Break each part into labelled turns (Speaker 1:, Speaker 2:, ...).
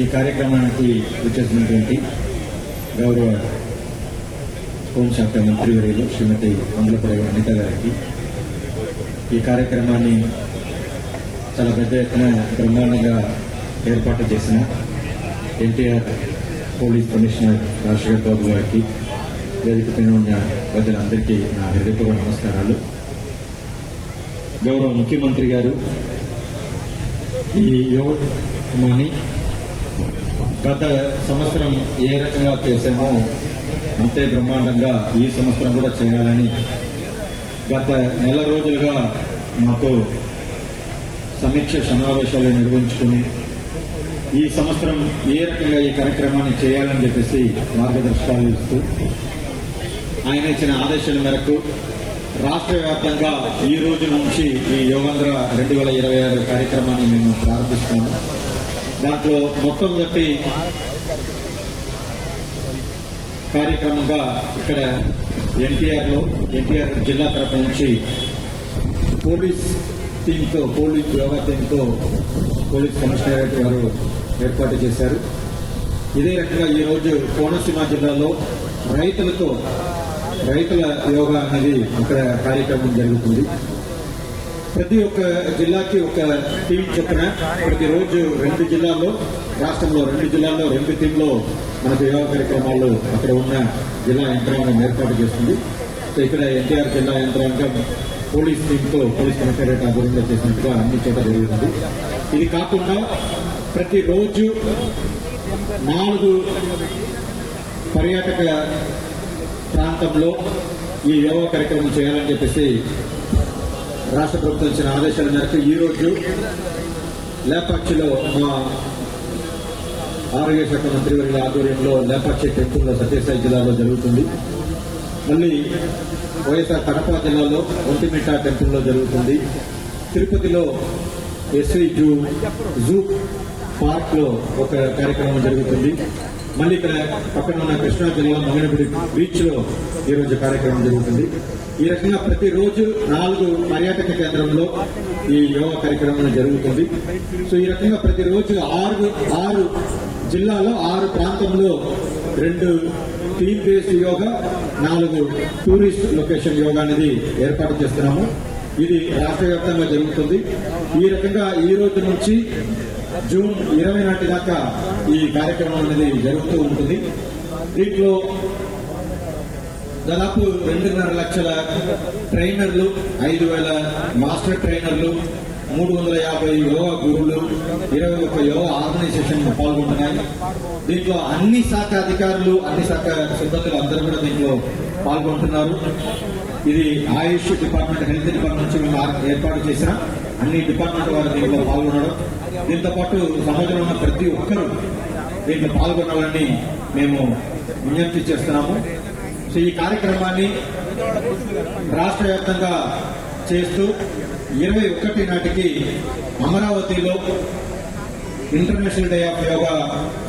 Speaker 1: ఈ కార్యక్రమానికి వచ్చేసినటువంటి గౌరవ హోంశాఖ మంత్రివర్యులు శ్రీమతి మంగళపురి అనిత గారికి ఈ కార్యక్రమాన్ని చాలా పెద్ద ఎత్తున బ్రహ్మాండంగా ఏర్పాటు చేసిన ఎన్టీఆర్ పోలీస్ కమిషనర్ రాజశేఖర్ బాబు గారికి వేదికపైన ఉన్న ప్రజలందరికీ నా హృదయపూర్వక నమస్కారాలు. గౌరవ ముఖ్యమంత్రి గారు ఈ యోగమాని గత సంవత్సరం ఏ రకంగా చేశామో అంతే బ్రహ్మాండంగా ఈ సంవత్సరం కూడా చేయాలని గత నెల రోజులుగా మాతో సమీక్ష సమావేశాలు నిర్వహించుకుని ఈ సంవత్సరం ఏ రకంగా ఈ కార్యక్రమాన్ని చేయాలని చెప్పేసి మార్గదర్శకాలు ఇస్తూ ఆయన ఇచ్చిన ఆదేశాల మేరకు రాష్ట్ర వ్యాప్తంగా ఈ రోజు నుంచి ఈ యోగాంధ్ర 2026 కార్యక్రమాన్ని మేము ప్రారంభిస్తాము. దాంట్లో మొత్తం చెప్పి కార్యక్రమంగా ఇక్కడ ఎన్టీఆర్ జిల్లా తరఫు నుంచి పోలీస్ యోగా టీంతో పోలీస్ కమిషనరేట్ గారు ఏర్పాటు చేశారు. ఇదే రకంగా ఈరోజు కోనసీమ జిల్లాలో రైతుల యోగా అనేది ఇక్కడ కార్యక్రమం జరుగుతుంది. ప్రతి ఒక్క జిల్లాకి ఒక టీం చొప్పున ప్రతిరోజు రాష్ట్రంలో 2 జిల్లాల్లో 2 టీంలో మనకు యోగా కార్యక్రమాలు అక్కడ ఉన్న జిల్లా యంత్రాంగం ఏర్పాటు చేస్తుంది. సో ఇక్కడ ఎన్టీఆర్ జిల్లా యంత్రాంగం పోలీస్ టీంతో పోలీస్ కమిషనరేట్ ఆధ్వర్యంలో చేసినట్టుగా అన్ని చోట జరుగుతుంది. ఇది కాకుండా ప్రతిరోజు 4 పర్యాటక ప్రాంతంలో ఈ యోగా కార్యక్రమం చేయాలని చెప్పేసి రాష్ట్ర ప్రభుత్వం ఇచ్చిన ఆదేశాల మేరకు ఈరోజు లేపాక్షిలో మా ఆరోగ్య శాఖ మంత్రివర్యుల ఆధ్వర్యంలో లేపాక్షి టెంపుల్లో సత్యసాయి జిల్లాలో జరుగుతుంది. మళ్ళీ వైఎస్ఆర్ కడప జిల్లాలో ఒంటిమిట్ట టెంపుల్లో జరుగుతుంది. తిరుపతిలో ఎస్వి జూ పార్క్ లో ఒక కార్యక్రమం జరుగుతుంది. మళ్ళీ ఇక్కడ పక్కన ఉన్న కృష్ణా జిల్లా మంగళగిరి బీచ్ లో ఈరోజు కార్యక్రమం జరుగుతుంది. ఈ రకంగా ప్రతిరోజు 4 పర్యాటక కేంద్రంలో ఈ యోగా కార్యక్రమం జరుగుతుంది. సో ఈ రకంగా ప్రతిరోజు 6 జిల్లాలో 6 ప్రాంతంలో 2 team based yoga, 4 tourist location yoga అనేది ఏర్పాటు చేస్తున్నాము. ఇది రాష్ట్ర వ్యాప్తంగా జరుగుతుంది. ఈ రకంగా ఈ రోజు నుంచి జూన్ 20 నాటి దాకా ఈ కార్యక్రమం అనేది జరుగుతూ ఉంటుంది. దీంట్లో దాదాపు 2.5 లక్షల ట్రైనర్లు, 5,000 మాస్టర్ ట్రైనర్లు, 350 యోగా గురువులు, 21 యోగా ఆర్గనైజేషన్ పాల్గొంటున్నాయి. దీంట్లో అన్ని శాఖ అధికారులు, అన్ని శాఖ సిబ్బందులు అందరూ కూడా దీంట్లో పాల్గొంటున్నారు. ఇది ఆయుష్ డిపార్ట్మెంట్, హెల్త్ డిపార్ట్మెంట్ నుంచి మేము ఏర్పాటు చేసిన అన్ని డిపార్ట్మెంట్ వారు దీంట్లో పాల్గొనడం. దీంతో పాటు సమాజంలో ఉన్న ప్రతి ఒక్కరూ దీంట్లో పాల్గొనాలని మేము విజ్ఞప్తి చేస్తున్నాము. సో ఈ కార్యక్రమాన్ని రాష్ట్ర వ్యాప్తంగా చేస్తూ 21 నాటికి అమరావతిలో ఇంటర్నేషనల్ డే ఆఫ్ యోగా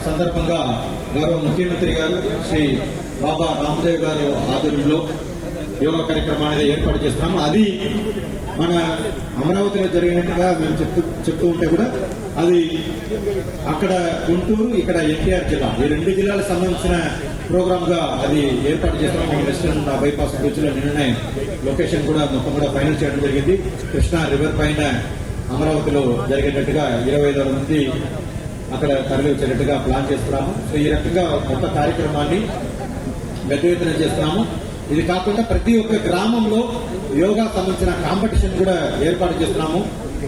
Speaker 1: సందర్భంగా గౌరవ ముఖ్యమంత్రి గారు శ్రీ బాబా రామ్దేవ్ గారు ఆధ్వర్యంలో యోగా కార్యక్రమాన్ని ఏర్పాటు చేస్తున్నాము. అది మన అమరావతిలో జరిగినట్టుగా మేము చెప్తూ ఉంటే కూడా అది అక్కడ గుంటూరు, ఇక్కడ ఎన్టీఆర్ జిల్లా, ఈ 2 జిల్లాలకు సంబంధించిన ప్రోగ్రామ్ గా అది ఏర్పాటు చేస్తున్నాం. వెస్టర్న్ బైపాస్ బ్రిడ్జ్ లో నిన్ననే లొకేషన్ కూడా మొత్తం కూడా ఫైనల్ చేయడం జరిగింది. కృష్ణా రివర్ పైన అమరావతిలో జరిగేటట్టుగా 25,000 మంది అక్కడ తరలి వచ్చేటట్టుగా ప్లాన్ చేస్తున్నాము. సో ఈ రకంగా మొత్తం కార్యక్రమాన్ని పెద్ద ఎత్తున చేస్తున్నాము. ఇది కాకుండా ప్రతి ఒక్క గ్రామంలో యోగా సంబంధించిన కాంపిటీషన్ కూడా ఏర్పాటు చేస్తున్నాము.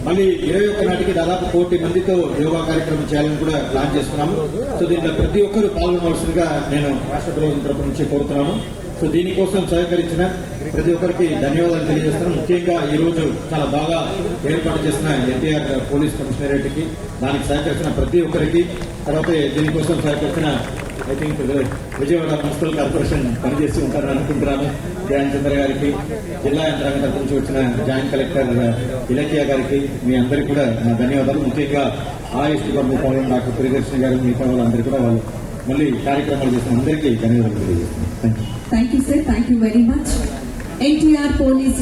Speaker 1: మళ్ళీ 21 నాటికి దాదాపు 1 కోటి మందితో యోగా కార్యక్రమం చేయాలని కూడా ప్లాన్ చేస్తున్నాము. సో దీంట్లో ప్రతి ఒక్కరూ పాల్గొనవలసిందిగా నేను రాష్ట్ర ప్రభుత్వం తరపు నుంచి కోరుతున్నాను. సో దీనికోసం సహకరించిన ప్రతి ఒక్కరికి ధన్యవాదాలు తెలియజేస్తున్నాను. ముఖ్యంగా ఈ రోజు చాలా బాగా ఏర్పాటు చేసిన ఎన్టీఆర్ పోలీస్ కమిషనరేట్ కి, దానికి సహకరించిన ప్రతి ఒక్కరికి, తర్వాత దీనికోసం సహకరించిన I think Vijayawada municipal corporation పనిచేస్తూ ఉంటారని అనుకుంటున్నాను. ధ్యాన్ చంద్ర గారికి, జిల్లా యంత్రాంగం తరఫు నుంచి వచ్చిన జాయింట్ కలెక్టర్ ఇలకియా గారికి, మీ అందరికీ కూడా నా ధన్యవాదాలు. ముఖ్యంగా ఆయుష్ డిపార్ట్మెంట్ పాల్గొన్న డాక్టర్ ప్రియదర్శిని గారు, మిగతా వాళ్ళందరూ కూడా వాళ్ళు మళ్ళీ కార్యక్రమాలు చేసిన అందరికీ ధన్యవాదాలు తెలియజేస్తున్నాను.
Speaker 2: Thank you sir. Thank you very much. NTR police